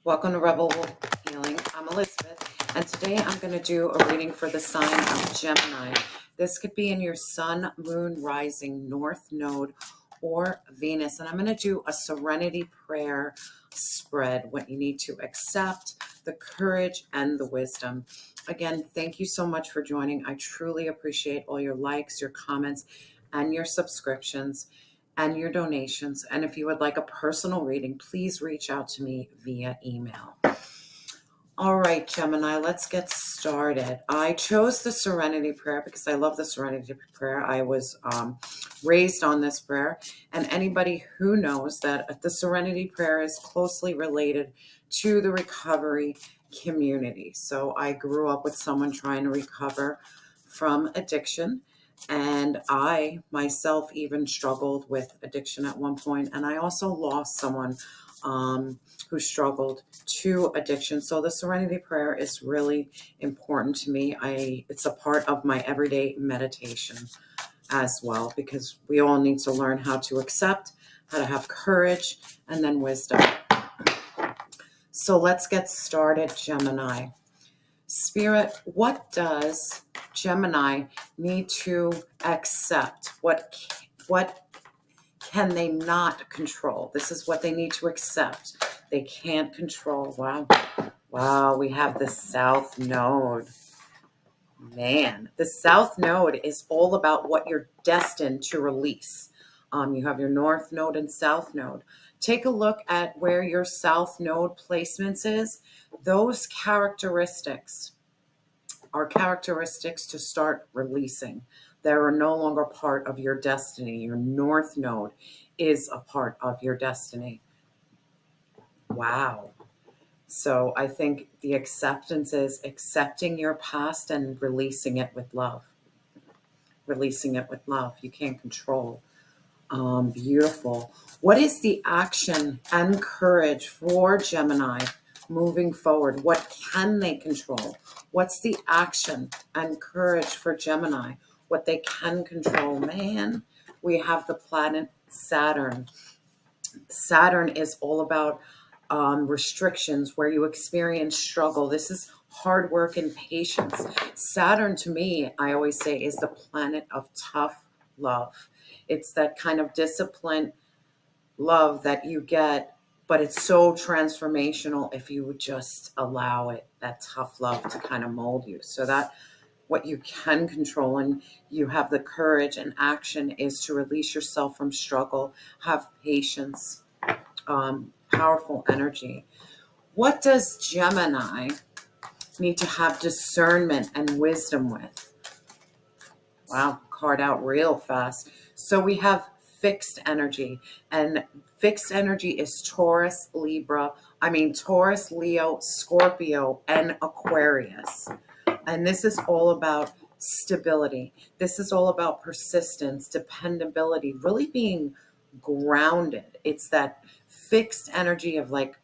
Welcome to Rebel Healing. I'm Elizabeth, and today I'm going to do a reading for the sign of Gemini. This could be in your sun, moon, rising, north node, or Venus. And I'm going to do a serenity prayer spread, what you need to accept, the courage, and the wisdom. Again, thank you so much for joining. I truly appreciate all your likes, your comments, and your subscriptions and your donations. And if you would like a personal reading, please reach out to me via email. All right, Gemini, let's get started. I chose the Serenity prayer because I love the Serenity prayer. I was raised on this prayer. And anybody who knows that the Serenity prayer is closely related to the recovery community. So I grew up with someone trying to recover from addiction. And I myself even struggled with addiction at one point. And I also lost someone who struggled to addiction. So the Serenity prayer is really important to me. It's a part of my everyday meditation as well, because we all need to learn how to accept, how to have courage, and then wisdom. So let's get started, Gemini. Spirit, what does Gemini need to accept? What can they not control? This is what they need to accept. They can't control. Wow, we have the South Node. Man, the South Node is all about what you're destined to release. You have your North Node and South Node. Take a look at where your South Node placements is. Those characteristics are characteristics to start releasing. They are no longer part of your destiny. Your North Node is a part of your destiny. Wow. So I think the acceptance is accepting your past and releasing it with love. Releasing it with love. You can't control. Beautiful. What is the action and courage for Gemini moving forward? What can they control? What's the action and courage for Gemini? What they can control? Man, we have the planet Saturn. Saturn is all about restrictions, where you experience struggle. This is hard work and patience. Saturn, to me, I always say, is the planet of tough love. It's that kind of disciplined love that you get, but it's so transformational if you would just allow it, that tough love, to kind of mold you. So that what you can control and you have the courage and action is to release yourself from struggle, have patience, powerful energy. What does Gemini need to have discernment and wisdom with? Wow, card out real fast. So we have fixed energy, and fixed energy is Taurus, Leo, Scorpio, and Aquarius. And this is all about stability. This is all about persistence, dependability, really being grounded. It's that fixed energy of like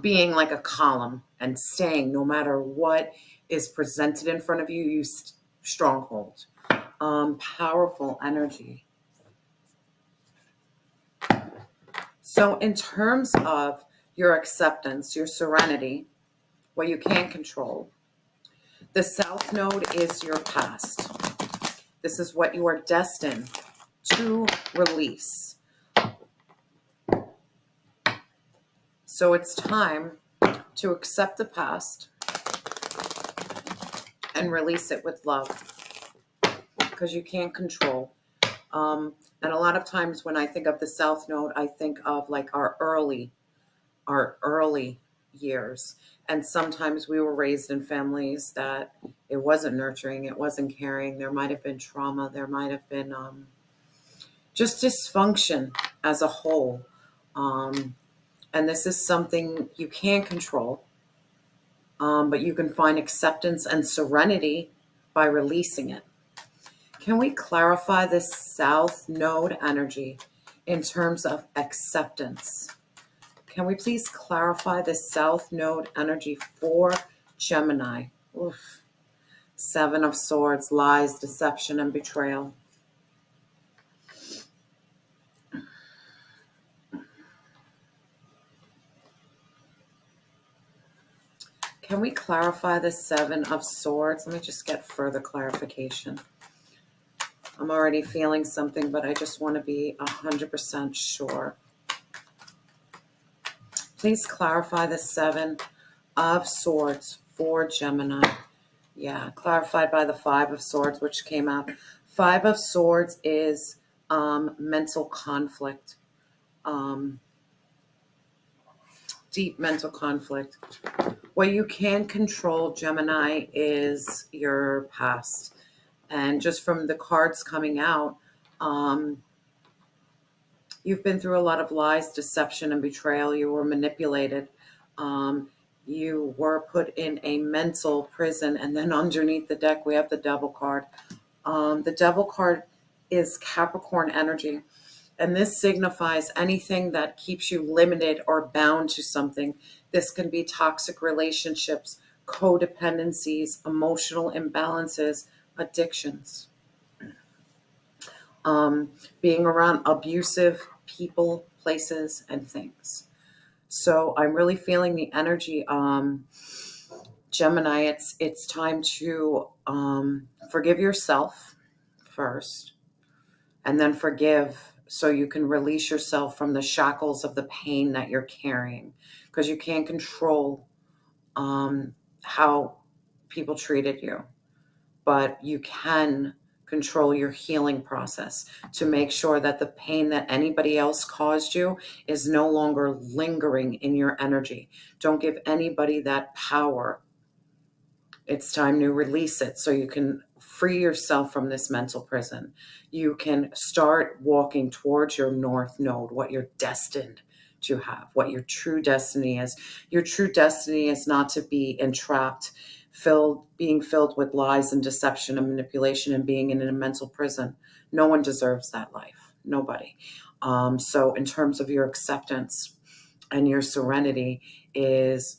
being like a column and staying no matter what is presented in front of you. You stronghold. Powerful energy. So in terms of your acceptance, your serenity, what you can't control, the South Node is your past. This is what you are destined to release. So it's time to accept the past and release it with love, because you can't control. And a lot of times when I think of the South Node, I think of like our early years. And sometimes we were raised in families that it wasn't nurturing, it wasn't caring. There might have been trauma. There might have been just dysfunction as a whole. And this is something you can't control, but you can find acceptance and serenity by releasing it. Can we clarify this South Node energy in terms of acceptance? Can we please clarify the South Node energy for Gemini? Oof. Seven of Swords, lies, deception, and betrayal. Can we clarify the Seven of Swords? Let me just get further clarification. I'm already feeling something, but I just want to be 100% sure. Please clarify the Seven of Swords for Gemini. Yeah, clarified by the Five of Swords, which came out. Five of Swords is mental conflict, deep mental conflict. What you can control, Gemini, is your past. And just from the cards coming out, you've been through a lot of lies, deception, and betrayal. You were manipulated. You were put in a mental prison. And then underneath the deck, we have the Devil card. The Devil card is Capricorn energy. And this signifies anything that keeps you limited or bound to something. This can be toxic relationships, codependencies, emotional imbalances, addictions. Being around abusive people, places, and things. So I'm really feeling the energy, Gemini. It's time to forgive yourself first, and then forgive so you can release yourself from the shackles of the pain that you're carrying, because you can't control how people treated you, but you can control your healing process to make sure that the pain that anybody else caused you is no longer lingering in your energy. Don't give anybody that power. It's time to release it so you can free yourself from this mental prison. You can start walking towards your North Node, what you're destined to have, what your true destiny is. Your true destiny is not to be entrapped, being filled with lies and deception and manipulation and being in a mental prison. No one deserves that life. Nobody. So in terms of your acceptance and your serenity is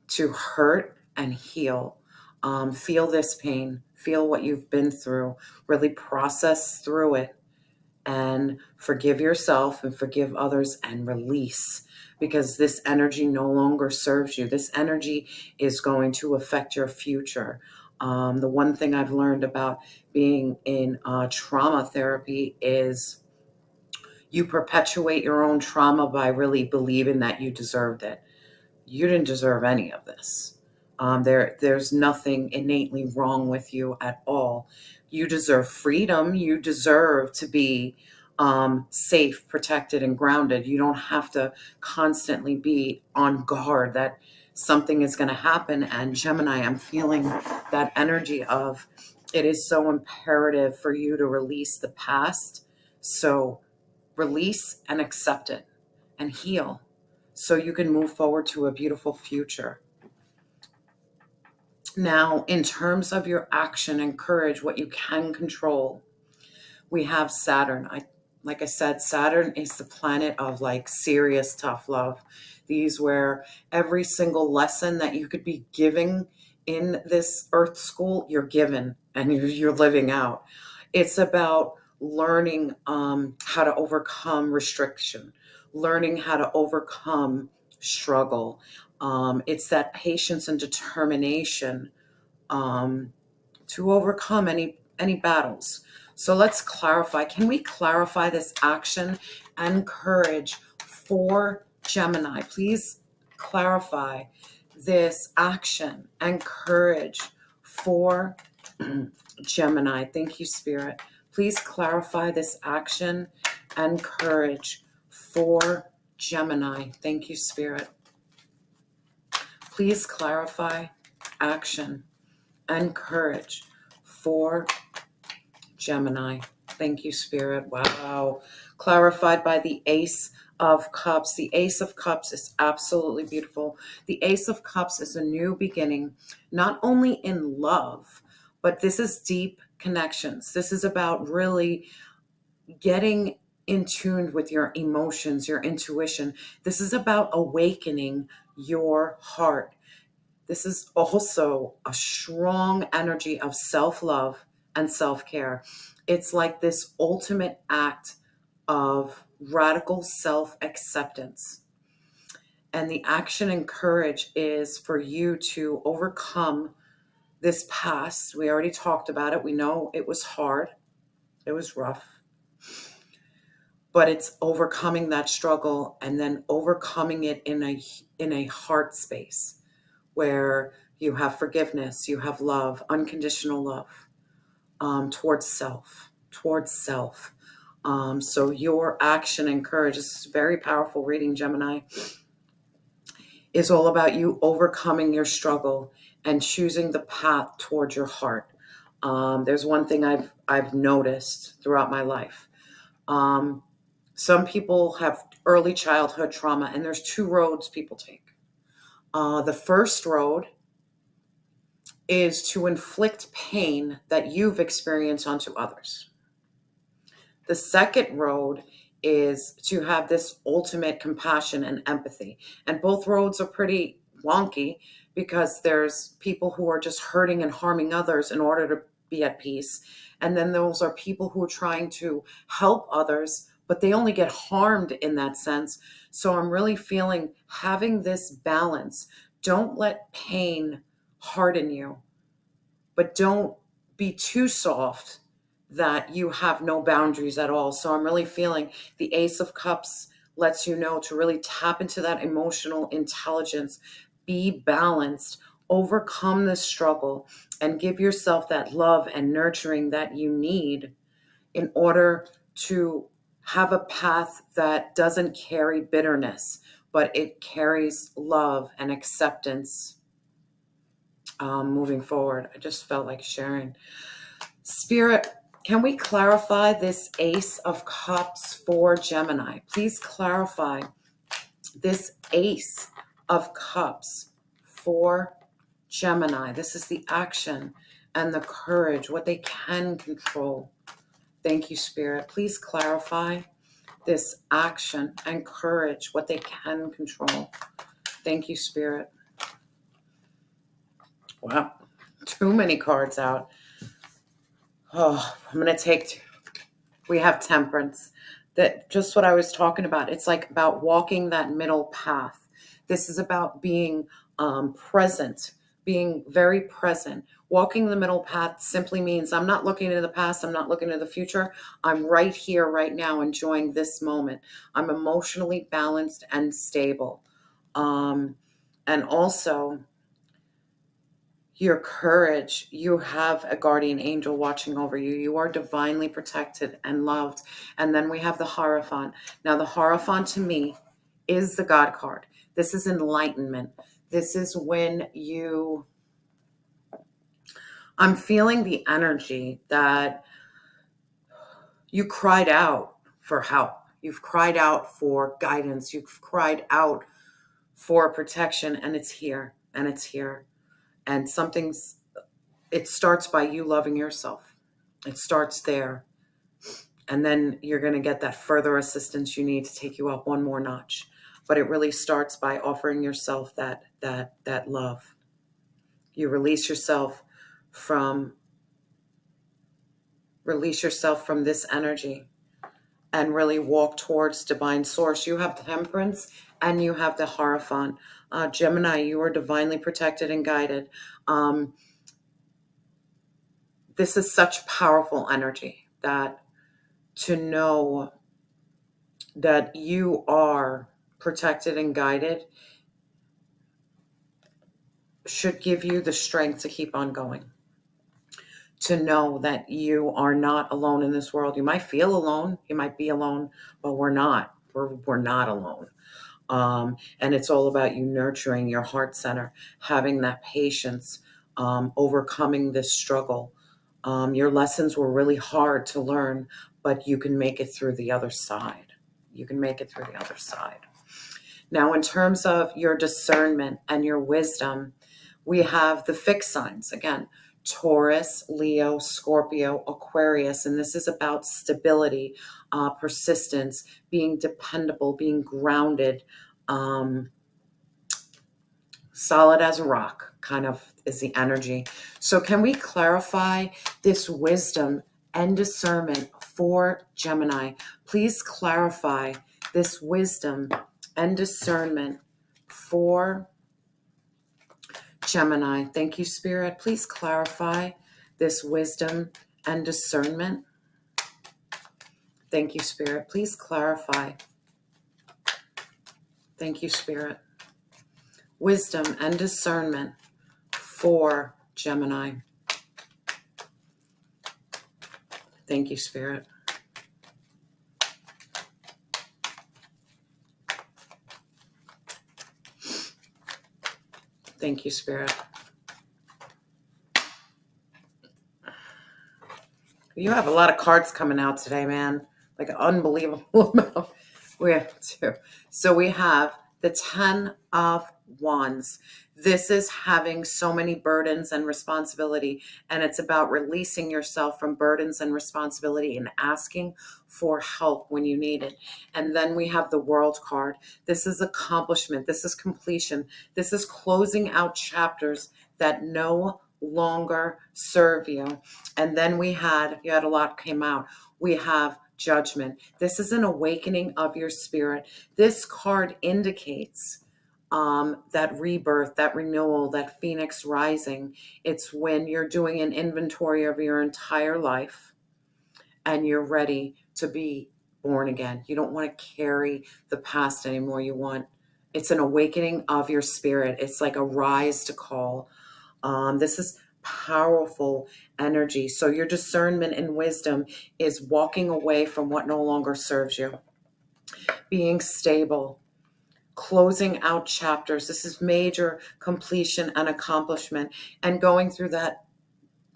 to hurt and heal. Feel this pain, feel what you've been through, really process through it, and forgive yourself and forgive others and release, because this energy no longer serves you. This energy is going to affect your future. The one thing I've learned about being in trauma therapy is you perpetuate your own trauma by really believing that you deserved it. You didn't deserve any of this. There's nothing innately wrong with you at all. You deserve freedom. You deserve to be safe, protected, and grounded. You don't have to constantly be on guard that something is going to happen. And Gemini, I'm feeling that energy of it is so imperative for you to release the past. So release and accept it and heal, so you can move forward to a beautiful future. Now, in terms of your action and courage, what you can control, we have Saturn. Like I said, Saturn is the planet of like serious tough love. These where every single lesson that you could be giving in this earth school, you're given and you're living out. It's about learning how to overcome restriction, learning how to overcome struggle. It's that patience and determination to overcome any battles. So let's clarify. Can we clarify this action and courage for Gemini? Please clarify this action and courage for Gemini. Thank you, Spirit. Please clarify this action and courage for Gemini. Thank you, Spirit. Please clarify action and courage for Gemini. Thank you, Spirit. Wow. Clarified by the Ace of Cups. The Ace of Cups is absolutely beautiful. The Ace of Cups is a new beginning, not only in love, but this is deep connections. This is about really getting in tune with your emotions, your intuition. This is about awakening your heart. This is also a strong energy of self-love and self-care. It's like this ultimate act of radical self-acceptance. And the action and courage is for you to overcome this past. We already talked about it. We know it was hard. It was rough. But it's overcoming that struggle and then overcoming it in a heart space where you have forgiveness, you have love, unconditional love, towards self. So your action and courage, this is very powerful reading, Gemini, is all about you overcoming your struggle and choosing the path towards your heart. There's one thing I've noticed throughout my life. Some people have early childhood trauma, and there's two roads people take. The first road is to inflict pain that you've experienced onto others. The second road is to have this ultimate compassion and empathy. And both roads are pretty wonky because there's people who are just hurting and harming others in order to be at peace. And then those are people who are trying to help others, but they only get harmed in that sense. So I'm really feeling having this balance. Don't let pain harden you, but don't be too soft that you have no boundaries at all. So I'm really feeling the Ace of Cups lets you know to really tap into that emotional intelligence, be balanced, overcome the struggle, and give yourself that love and nurturing that you need in order to have a path that doesn't carry bitterness, but it carries love and acceptance. Moving forward, I just felt like sharing. Spirit, can we clarify this Ace of Cups for Gemini? Please clarify this Ace of Cups for Gemini. This is the action and the courage, what they can control. Thank you, Spirit. Please clarify this action and courage, what they can control. Thank you, Spirit. Wow, too many cards out. Oh, I'm going to take, we have Temperance. That just what I was talking about. It's like about walking that middle path. This is about being present, being very present. Walking the middle path simply means I'm not looking into the past. I'm not looking into the future. I'm right here, right now, enjoying this moment. I'm emotionally balanced and stable. And also, your courage, you have a guardian angel watching over you. You are divinely protected and loved. And then we have the Hierophant. Now, the Hierophant to me is the God card. This is enlightenment. This is when I'm feeling the energy that you cried out for help. You've cried out for guidance. You've cried out for protection, and it's here, and it's here. And it starts by you loving yourself. It starts there. And then you're going to get that further assistance you need to take you up one more notch. But it really starts by offering yourself that love. You release yourself from this energy and really walk towards divine source. You have Temperance and you have the Hierophant. Gemini, you are divinely protected and guided. This is such powerful energy that to know that you are protected and guided should give you the strength to keep on going. To know that you are not alone in this world. You might feel alone, you might be alone, but we're not. We're not alone. And it's all about you nurturing your heart center, having that patience, overcoming this struggle. Your lessons were really hard to learn, but you can make it through the other side. You can make it through the other side. Now, in terms of your discernment and your wisdom, we have the fixed signs. Again, Taurus, Leo, Scorpio, Aquarius, and this is about stability, persistence, being dependable, being grounded, solid as a rock, kind of is the energy. So can we clarify this wisdom and discernment for Gemini? Please clarify this wisdom and discernment for Gemini. Thank you, Spirit. Please clarify this wisdom and discernment. Thank you, Spirit. Please clarify. Thank you, Spirit. Wisdom and discernment for Gemini. Thank you, Spirit. Thank you, Spirit. You have a lot of cards coming out today, man. Like an unbelievable amount. We have two. So we have the 10 of Wands. This is having so many burdens and responsibility, and it's about releasing yourself from burdens and responsibility and asking for help when you need it. And then we have the World card. This is accomplishment. This is completion. This is closing out chapters that no longer serve you. And then you had a lot came out. We have Judgment. This is an awakening of your spirit. This card indicates that rebirth, that renewal, that phoenix rising. It's when you're doing an inventory of your entire life and you're ready to be born again. You don't want to carry the past anymore. It's an awakening of your spirit. It's like a rise to call. This is powerful energy. So your discernment and wisdom is walking away from what no longer serves you, being stable, closing out chapters. This is major completion and accomplishment, and going through that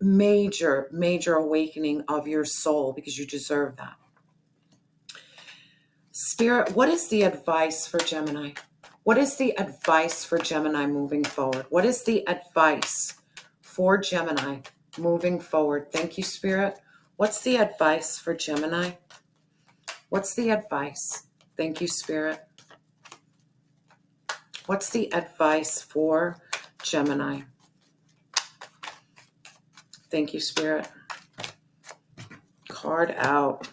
major awakening of your soul, because you deserve that. Spirit, what is the advice for Gemini? What is the advice for Gemini moving forward? What is the advice for Gemini moving forward? Thank you, Spirit. What's the advice for Gemini? What's the advice? Thank you, Spirit. What's the advice for Gemini? Thank you, Spirit. Card out.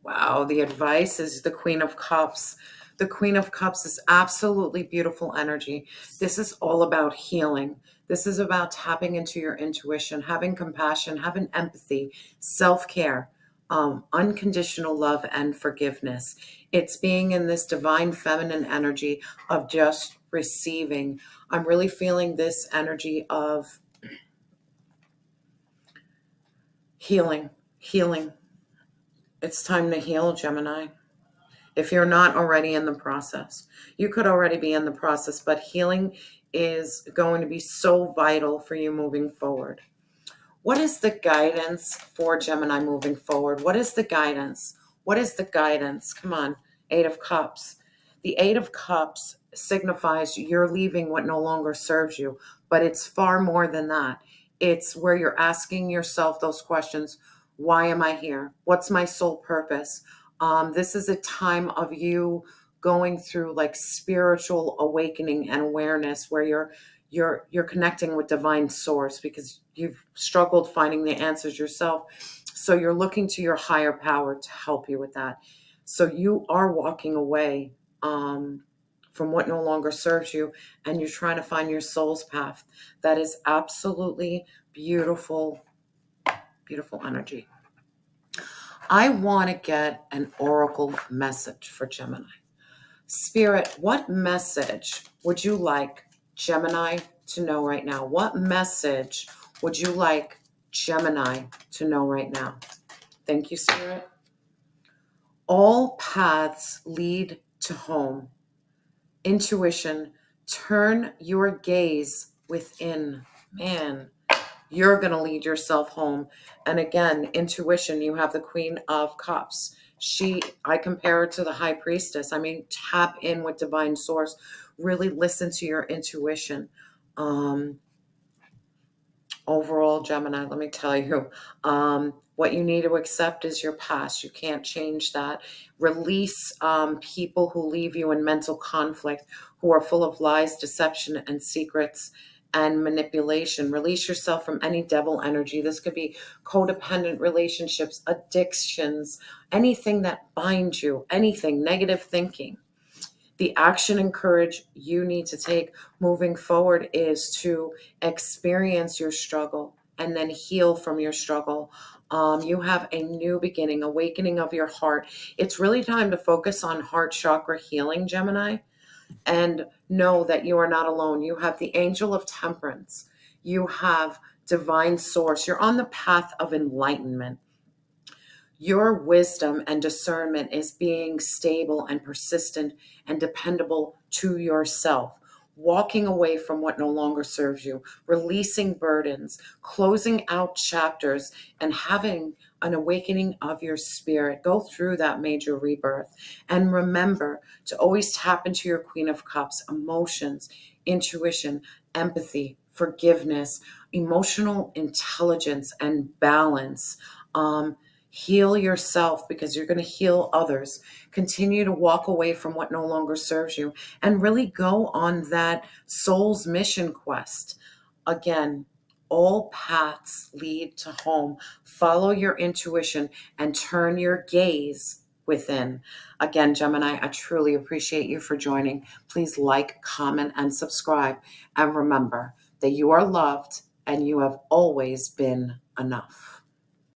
Wow, the advice is the Queen of Cups. The Queen of Cups is absolutely beautiful energy. This is all about healing. This is about tapping into your intuition, having compassion, having empathy, self-care, unconditional love, and forgiveness. It's being in this divine feminine energy of just receiving. I'm really feeling this energy of healing. It's time to heal, Gemini. If you're not already in the process, you could already be in the process, but healing is going to be so vital for you moving forward. What is the guidance for Gemini moving forward? What is the guidance? What is the guidance? Come on, 8 of Cups. The 8 of Cups signifies you're leaving what no longer serves you, but it's far more than that. It's where you're asking yourself those questions. Why am I here? What's my soul purpose? This is a time of you going through like spiritual awakening and awareness, where you're connecting with divine source, because you've struggled finding the answers yourself. So you're looking to your higher power to help you with that. So you are walking away from what no longer serves you, and you're trying to find your soul's path. That is absolutely beautiful, beautiful energy. I want to get an oracle message for Gemini. Spirit, what message would you like Gemini to know right now? What message would you like Gemini to know right now? Thank you, Spirit. All paths lead to home. Intuition, turn your gaze within. Man, you're going to lead yourself home. And again, intuition, you have the Queen of Cups. I compare her to the High Priestess. I mean, tap in with divine source. Really listen to your intuition. Overall, Gemini, let me tell you, what you need to accept is your past. You can't change that. Release people who leave you in mental conflict, who are full of lies, deception, and secrets and manipulation. Release yourself from any devil energy. This could be codependent relationships, addictions, anything that binds you, anything, negative thinking. The action and courage you need to take moving forward is to experience your struggle and then heal from your struggle. You have a new beginning, awakening of your heart. It's really time to focus on heart chakra healing, Gemini, and know that you are not alone. You have the angel of temperance. You have divine source. You're on the path of enlightenment. Your wisdom and discernment is being stable and persistent and dependable to yourself, walking away from what no longer serves you, releasing burdens, closing out chapters, and having an awakening of your spirit. Go through that major rebirth. And remember to always tap into your Queen of Cups, emotions, intuition, empathy, forgiveness, emotional intelligence, and balance. Heal yourself because you're going to heal others. Continue to walk away from what no longer serves you and really go on that soul's mission quest. Again, all paths lead to home. Follow your intuition and turn your gaze within. Again, Gemini, I truly appreciate you for joining. Please like, comment, and subscribe. And remember that you are loved and you have always been enough.